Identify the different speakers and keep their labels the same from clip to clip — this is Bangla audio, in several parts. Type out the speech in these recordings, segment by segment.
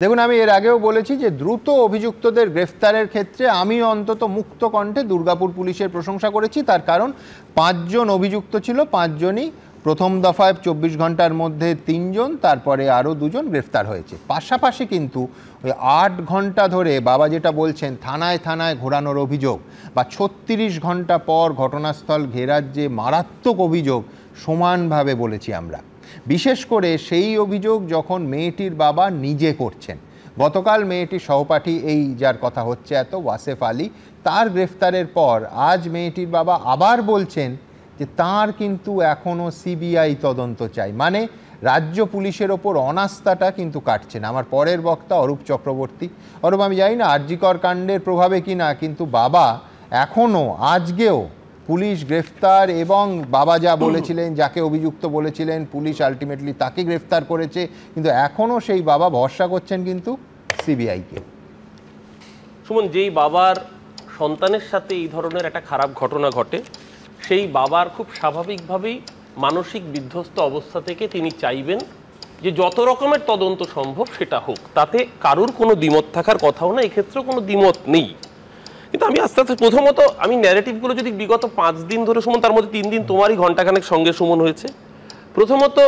Speaker 1: দেখুন, আমি এর আগেও বলেছি যে দ্রুত অভিযুক্তদের গ্রেফতারের ক্ষেত্রে আমি অন্তত মুক্ত কণ্ঠে দুর্গাপুর পুলিশের প্রশংসা করেছি। তার কারণ 5 জন অভিযুক্ত ছিল, 5 জনই প্রথম দফায় 24 ঘন্টার মধ্যে 3 জন, তারপরে আরও 2 জন গ্রেফতার হয়েছে। পাশাপাশি কিন্তু ওই 8 ঘন্টা ধরে বাবা যেটা বলছেন থানায় থানায় ঘোরানোর অভিযোগ বা 36 ঘন্টা পর ঘটনাস্থল ঘেরার যে মারাত্মক অভিযোগ সমানভাবে বলেছি আমরা। বিশেষ করে সেই অভিযোগ যখন মেয়েটির বাবা নিজে করছেন। গতকাল মেয়েটির সহপাঠী, এই যার কথা হচ্ছে এত, ওয়াসেফ আলী, তার গ্রেফতারের পর আজ মেয়েটির বাবা আবার বলছেন যে তার কিন্তু এখনও সিবিআই তদন্ত চাই। মানে রাজ্য পুলিশের ওপর অনাস্থাটা কিন্তু কাটছে না। আমার পরের বক্তা অরূপ চক্রবর্তী। অরূপ, আমি জানি না আরজিকর কাণ্ডের প্রভাবে কিনা, কিন্তু বাবা এখনও আজকেও পুলিশ গ্রেফতার এবং বাবা যা বলেছিলেন, যাকে অভিযুক্ত বলেছিলেন, পুলিশ আলটিমেটলি তাকে গ্রেফতার করেছে, কিন্তু এখনও সেই বাবা ভরসা করছেন কিন্তু সিবিআইকে।
Speaker 2: সুমন, যেই বাবার সন্তানের সাথে এই ধরনের একটা খারাপ ঘটনা ঘটে, সেই বাবার খুব স্বাভাবিকভাবেই মানসিক বিধ্বস্ত অবস্থা থেকে তিনি চাইবেন যে যত রকমের তদন্ত সম্ভব সেটা হোক, তাতে কারুর কোনো দ্বিমত থাকার কথাও না, এক্ষেত্রেও কোনো দ্বিমত নেই। কিন্তু আমি আস্তে আস্তে প্রথমত আমি ন্যারেটিভগুলো যদি বিগত 5 দিন ধরে, সুমন, তার মধ্যে 3 দিন তোমারই ঘন্টাখানেক সঙ্গে সুমন হয়েছে। প্রথমত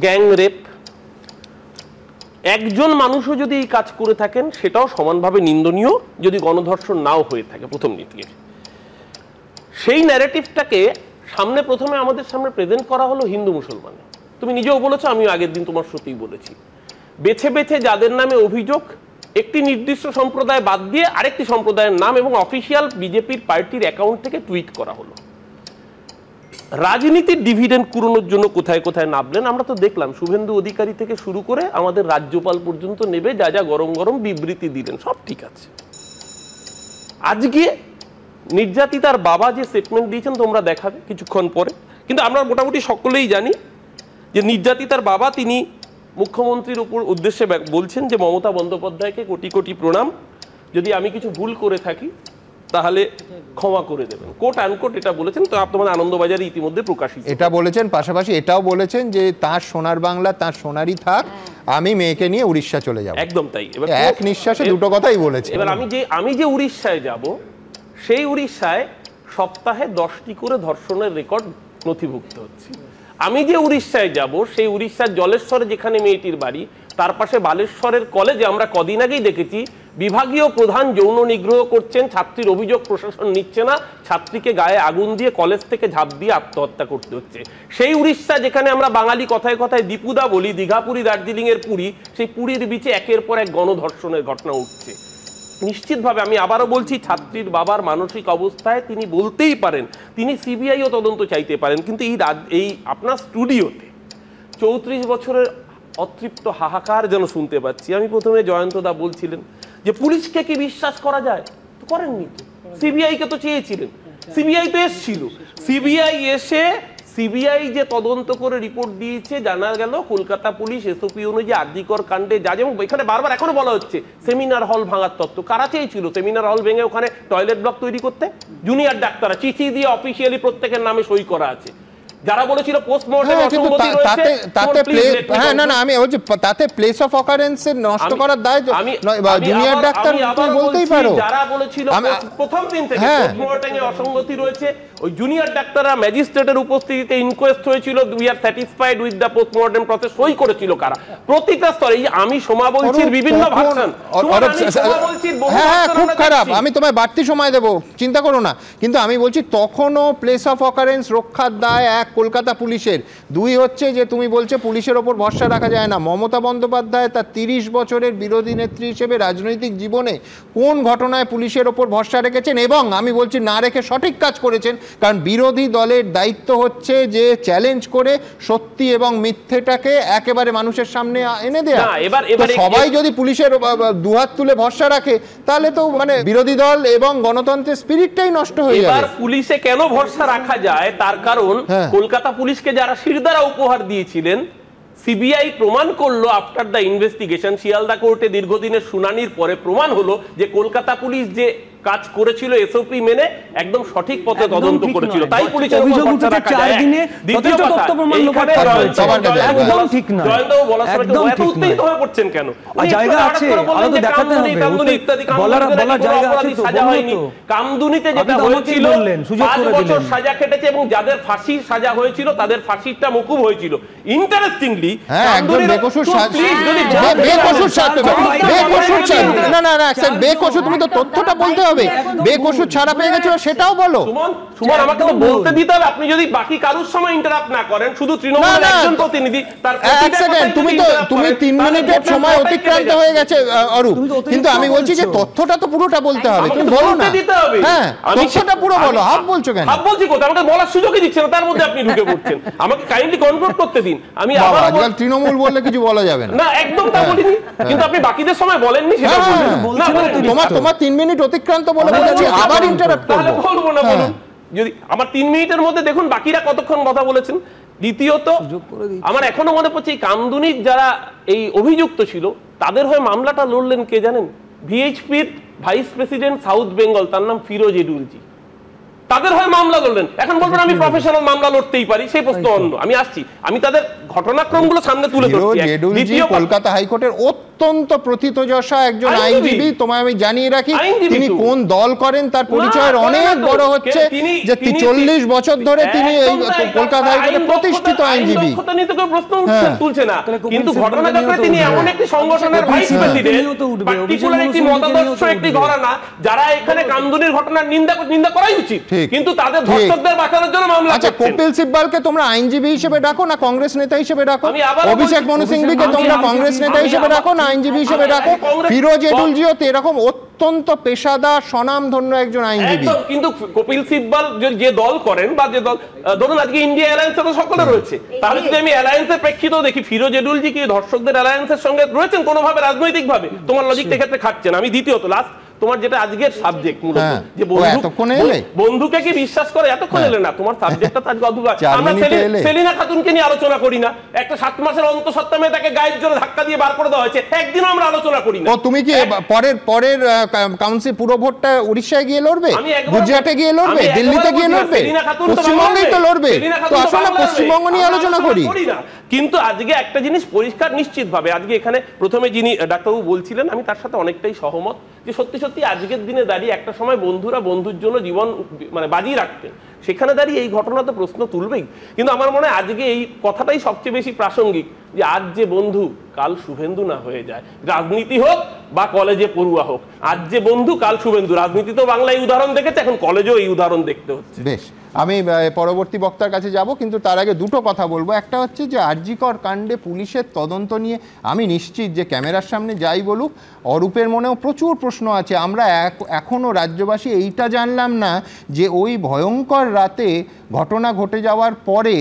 Speaker 2: গ্যাং রেপ, একজন মানুষও যদি এই কাজ করে থাকেন সেটাও সমানভাবে নিন্দনীয়, যদি গণধর্ষণ নাও হয়ে থাকে। প্রথম নীতি, সেই ন্যারেটিভটাকে সামনে প্রথমে আমাদের সামনে প্রেজেন্ট করা হলো হিন্দু মুসলমান। তুমি নিজেও বলেছো, আমিও আগের দিন তোমার সত্যিই বলেছি, বেছে বেছে যাদের নামে অভিযোগ, একটি নির্দিষ্ট সম্প্রদায় বাদ দিয়ে আরেকটি সম্প্রদায়ের নাম এবং অফিসিয়াল বিজেপির পার্টির অ্যাকাউন্ট থেকে টুইট করা হলো। রাজনীতির ডিভিডেন্ড কুড়োনোর জন্য কোথায় কোথায় নামলেন আমরা তো দেখলাম। শুভেন্দু অধিকারী থেকে শুরু করে আমাদের রাজ্যপাল পর্যন্ত নেবে যা যা গরম গরম বিবৃতি দিলেন, সব ঠিক আছে। আজকে নির্যাতিতার বাবা যে স্টেটমেন্ট দিয়েছেন তোমরা দেখাবে কিছুক্ষণ পরে, কিন্তু আমরা মোটামুটি সকলেই জানি যে নির্যাতিতার বাবা তিনি মুখ্যমন্ত্রীর উপর উদ্দেশ্যে বলছেন যে মমতা বন্দ্যোপাধ্যায়কে কোটি কোটি প্রণাম, যদি আমি কিছু ভুল করে থাকি তাহলে ক্ষমা করে দেবেন, কোট আনকোট এটা বলেছেন। তো আপনাদের আনন্দবাজারে ইতিমধ্যে প্রকাশিত এটা বলেছেন। পাশাপাশি এটাও বলেছেন যে তার সোনার বাংলা, তার সোনারই থাক, আমি মেয়েকে নিয়ে উড়িষ্যা চলে যাব। একদম তাই, এবার এক নিঃশ্বাসে দুটো কথাই বলেছে। এবার আমি যে উড়িষ্যায় যাব, সেই উড়িষ্যায় সপ্তাহে 10টি করে ধর্ষণের রেকর্ড নথিভুক্ত হচ্ছে। আমি যে উড়িষ্যায় যাব, সেই উড়িষ্যার জলেশ্বরে যেখানে মেয়েটির বাড়ি, তার পাশে বালেশ্বরের কলেজে আমরা কদিন আগেই দেখেছি বিভাগীয় প্রধান যৌন নিগ্রহ করছেন, ছাত্রীর অভিযোগ প্রশাসন নিচ্ছে না, ছাত্রীকে গায়ে আগুন দিয়ে কলেজ থেকে ঝাঁপ দিয়ে আত্মহত্যা করতে হচ্ছে। সেই উড়িষ্যা যেখানে আমরা বাঙালি কথায় কথায় দীপুদা বলি, দীঘাপুরী, দার্জিলিং এর পুরী, সেই পুরীর বিচে একের পর এক গণধর্ষণের ঘটনা উঠছে। নিশ্চিতভাবে আমি আবারও বলছি, ছাত্রীর বাবার মানসিক অবস্থায় তিনি বলতেই পারেন, তিনি সিবিআইও তদন্ত চাইতে পারেন, কিন্তু এই আপনার স্টুডিওতে 34 বছরের অতৃপ্ত হাহাকার যেন শুনতে পাচ্ছি। আমি প্রথমে জয়ন্তদা বলছিলেন যে পুলিশকে কি বিশ্বাস করা যায়, তো করেননি তো। সিবিআইকে তো চেয়েছিলেন, সিবিআই তো এসেছিল, সিবিআই এসে সিবিআই যে তদন্ত করে রিপোর্ট দিয়েছে, জানা গেল কলকাতা পুলিশ এসওপি অনুযায়ী আরজিকর কাণ্ডে যা, যেমন এখানে বারবার এখনো বলা হচ্ছে সেমিনার হল ভাঙার তত্ত্ব, কারা চেয়েছিল সেমিনার হল ভেঙে ওখানে টয়লেট ব্লক তৈরি করতে? জুনিয়র ডাক্তাররা, চিঠি দিয়ে অফিসিয়ালি প্রত্যেকের নামে সই করা আছে। যারা বলেছিল পোস্টমর্টেম অসঙ্গতি রয়েছে, হ্যাঁ না না আমি বলছি তাতে প্লেস অফ অকারেন্সে নষ্ট করার দায় জুনিয়র ডাক্তার তুমি বলতেই পারো। যারা বলেছিল প্রথম দিন থেকে পোস্টমর্টেমে অসঙ্গতি রয়েছে, ওই জুনিয়র ডাক্তাররা ম্যাজিস্ট্রেটের উপস্থিতিতে ইনকোয়েস্ট হয়েছিল, we are satisfied with the postmortem process, সই করেছিল কারা? প্রতিটা স্তরে। আমি সোমা বলছি বিভিন্ন ভার্সন, হ্যাঁ খুব খারাপ, আমি তোমায় বাড়তি সময় দেবো, চিন্তা করো না। কিন্তু আমি বলছি তখনও প্লেস অফ অকারেন্স রক্ষার দায় এক কলকাতা পুলিশের, 2 হচ্ছে যে তুমি বলছো পুলিশের ওপর ভরসা রাখা যায় না। মমতা বন্দ্যোপাধ্যায় তার 30 বছরের বিরোধী নেত্রী হিসেবে রাজনৈতিক জীবনে কোন ঘটনায় পুলিশের ওপর ভরসা রেখেছেন? এবং আমি বলছি না রেখে সঠিক কাজ করেছেন, কারণ বিরোধী দলের দায়িত্ব হচ্ছে যে চ্যালেঞ্জ করে সত্যি এবং মিথ্যেটাকে একেবারে মানুষের সামনে এনে দেয়া। সবাই যদি পুলিশের দুহাত তুলে ভরসা রাখে তাহলে তো মানে বিরোধী দল এবং গণতন্ত্রের স্পিরিটটাই নষ্ট হয়ে যাবে। পুলিশে কেন ভরসা রাখা যায় তার কারণ, কলকাতা পুলিশকে যারা শিরদাঁড়া উপহার দিয়েছিলেন, সিবিআই প্রমাণ করলো আফটার দ্য ইনভেস্টিগেশন, শিয়ালদা কোর্টে দীর্ঘদিনের শুনানির পরে প্রমাণ হলো যে কলকাতা পুলিশ যে কাজ করেছিল এসওপি মেনে, একদম সঠিক পথে তদন্ত করেছিল, তাই পুলিশের
Speaker 3: অভিযোগ উঠেছে 4 দিনে যথেষ্ট তথ্য প্রমাণ লোপাট করা হয়েছে, একদম ঠিক না,
Speaker 2: জয়ন্তবাবু বলার সময় এত উত্তেজিত হয়ে পড়ছেন কেন?
Speaker 3: জায়গা আছে, আলাদা দেখাতে হবে, বলার জায়গা আছে তো, সাজা হয়নি।
Speaker 2: কামদুনিতে যেটা হয়েছিল 5 বছর সাজা খেটেছে এবং যাদের ফাঁসির সাজা হয়েছিল তাদের ফাঁসিটা মকুব হয়েছিল। ইন্টারেস্টিংলি
Speaker 1: একদম বেকসুর বেকসুর, তুমি তো তথ্যটা বলতে হবে, বেকসুর ছাড়া পেয়ে গেছিল সেটাও বলো।
Speaker 2: সুমন আমাকে তো বলতে দিতে হবে, আপনি যদি বাকি কারোর সময় ইন্টারাপ্ট না করেন, শুধু তৃণমূলের একজন প্রতিনিধি তার
Speaker 1: এক সেকেন্ড, তুমি 3 মিনিটের সময় অতিক্রান্ত হয়ে গেছে অরূপ, কিন্তু আমি বলছি যে তথ্যটা তো পুরোটা বলতে হবে, তুমি বলো না। হ্যাঁ, তথ্যটা পুরো বলো, হাফ বলছো কেন?
Speaker 2: হাফ বলছি কোথায়? আমাকে বলার সুযোগই দিচ্ছেন না, তার মধ্যে আপনি ঢুকে পড়ছেন। আমাকে কাইন্ডলি কনক্লুড করতে দিন। আমি আবার
Speaker 1: আজকাল তৃণমূল বললে কিছু বলা যাবে না।
Speaker 2: না, একদম তা বলিনি, কিন্তু আপনি বাকিদের সময় বলেননি, সেটা বলছেন।
Speaker 1: তোমার 3 মিনিট অতিক্রান্ত বলে বলেছি, আবার ইন্টারাপ্ট করব।
Speaker 2: তাহলে বলবো না, বলুন। যদি আমার 3 মিনিটের মধ্যে দেখুন বাকিরা কতক্ষণ কথা বলেছেন। দ্বিতীয়ত, আমার এখনো মনে পড়ছে এই কামদুনির যারা এই অভিযুক্ত ছিল তাদের হয়ে মামলাটা লড়লেন কে জানেন? ভিএইচপির ভাইস প্রেসিডেন্ট সাউথ বেঙ্গল, তার নাম ফিরোজ এডুলজি, তাদের হয়ে মামলা লড়লেন। এখন বলবেন আমি প্রফেশনাল মামলা লড়তেই পারি, সেই প্রশ্ন অন্য। আমি আসছি, আমি তাদের ঘটনাক্রমগুলো সামনে তুলে ধরছি।
Speaker 1: কলকাতা হাইকোর্টের অত্যন্ত প্রথিতযশা একজন আইনজীবী, তোমায় আমি জানিয়ে রাখি, তিনি কোন দল করেন তার পরিচয়ের অনেক বড় হচ্ছে যে 40 বছর ধরে তিনি এই কলকাতা হাইকোর্টের প্রতিষ্ঠিত আইনজীবী।
Speaker 2: প্রশ্ন তুলছে না, কিন্তু ঘটনাচক্রে তিনি এমন একটি সংগঠনের ভাইস প্রেসিডেন্ট, পার্টিকুলার একটি মতাদর্শ একটি ঘরানা, যারা এখানে কামদুনির ঘটনার নিন্দা করাই উচিত, কিন্তু তাদের ধর্ষকদের বাঁচানোর জন্য মামলা করছেন।
Speaker 1: আচ্ছা, কপিল সিব্বালকে তোমরা আইনজীবী হিসেবে ডাকো না কংগ্রেস নেতা হিসেবে ডাকো? অভিষেক মনু সিংভিকে তোমরা কংগ্রেস নেতা হিসেবে ডাকো না আইনজীবী হিসেবে ডাকো? ফিরোজ এডুলজিও তো এরকম অত্যন্ত পেশাদার স্বনামধন্য একজন আইনজীবী।
Speaker 2: কিন্তু কপিল সিব্বাল যে দল করেন বা যে দল, ধরুন আজকে ইন্ডিয়া অ্যালায়েন্সে তো সকলে রয়েছে, তাহলে যদি আমি অ্যালায়েন্সের প্রেক্ষিতেও দেখি ফিরোজ এডুলজি কি ধর্ষকদের অ্যালায়েন্সের সঙ্গে রয়েছেন কোনোভাবে রাজনৈতিকভাবে? তোমার লজিকটা ক্ষেত্রে খাচ্ছে না। আমি দ্বিতীয়ত লাস্ট, তোমার যেটা আজকের সাবজেক্ট মূলত, যে বন্ধুকে কি বিশ্বাস করে, এতক্ষণ এলে না, তোমার সাবজেক্টটা আজকে অদ্ভুত। আমরা সেলিনা খাতুনকে নিয়ে আলোচনা করি না, একটা 7 মাসের অন্তঃসত্ত্বা মেয়ে, তাকে গায়ের জোরে ধাক্কা দিয়ে বার করে দেওয়া হয়েছে, একদিনও আমরা আলোচনা করি না।
Speaker 1: তুমি কি পরের কাউন্সিল পুরো ভোটটা উড়িষ্যায় গিয়ে লড়বে, গুজরাটে গিয়ে লড়বে, দিল্লিতে গিয়ে লড়বে, পশ্চিমবঙ্গেই তো লড়বে, তো আসলে পশ্চিমবঙ্গ নিয়ে আলোচনা করি।
Speaker 2: কিন্তু আজকে একটা জিনিস পরিষ্কার নিশ্চিতভাবে, আজকে এখানে প্রথমে যিনি ডাক্তারবাবু বলছিলেন, আমি তার সাথে অনেকটাই সহমত, যে সত্যি সত্যি আজকের দিনে দাঁড়িয়ে একটা সময় বন্ধুরা বন্ধুর জন্য জীবন বাজিয়ে রাখতেন, সেখানে দাঁড়িয়ে এই ঘটনা তো প্রশ্ন তুলবেই। কিন্তু আমার মনে হয় আজকে এই কথাটাই সবচেয়ে বেশি প্রাসঙ্গিক, যে আজ যে বন্ধু কাল শুভেন্দু না হয়ে যায়, রাজনীতি হোক বা কলেজে পড়ুয়া হোক, আজ যে বন্ধু কাল শুভেন্দু। রাজনীতি তো বাংলায় উদাহরণ দেখেছে, এখন কলেজেও এই উদাহরণ দেখতে হচ্ছে।
Speaker 1: বেশ, আমি পরবর্তী বক্তার কাছে যাব, কিন্তু তার আগে দুটো কথা বলবো। একটা হচ্ছে যে আরজিকর কাণ্ডে পুলিশের তদন্ত নিয়ে আমি নিশ্চিত যে ক্যামেরার সামনে যাই বলুক, অরূপের মনেও প্রচুর প্রশ্ন আছে। আমরা এখনও রাজ্যবাসী এইটা জানলাম না যে ওই ভয়ঙ্কর রাতে ঘটনা ঘটে যাওয়ার পরে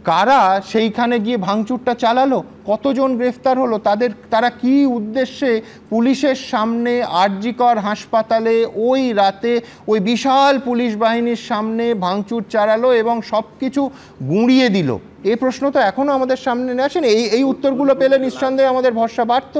Speaker 1: কারা সেইখানে গিয়ে ভাঙচুরটা চালালো, কতজন গ্রেফতার হলো, তারা কি উদ্দেশ্যে পুলিশের সামনে আরজিকর হাসপাতালে ওই রাতে ওই বিশাল পুলিশ বাহিনীর সামনে ভাঙচুর চালালো এবং সব কিছু গুঁড়িয়ে দিল। এই প্রশ্ন তো এখনও আমাদের সামনে আসেনি। এই উত্তরগুলো পেলে নিঃসন্দেহে আমাদের ভরসা বাড়তো।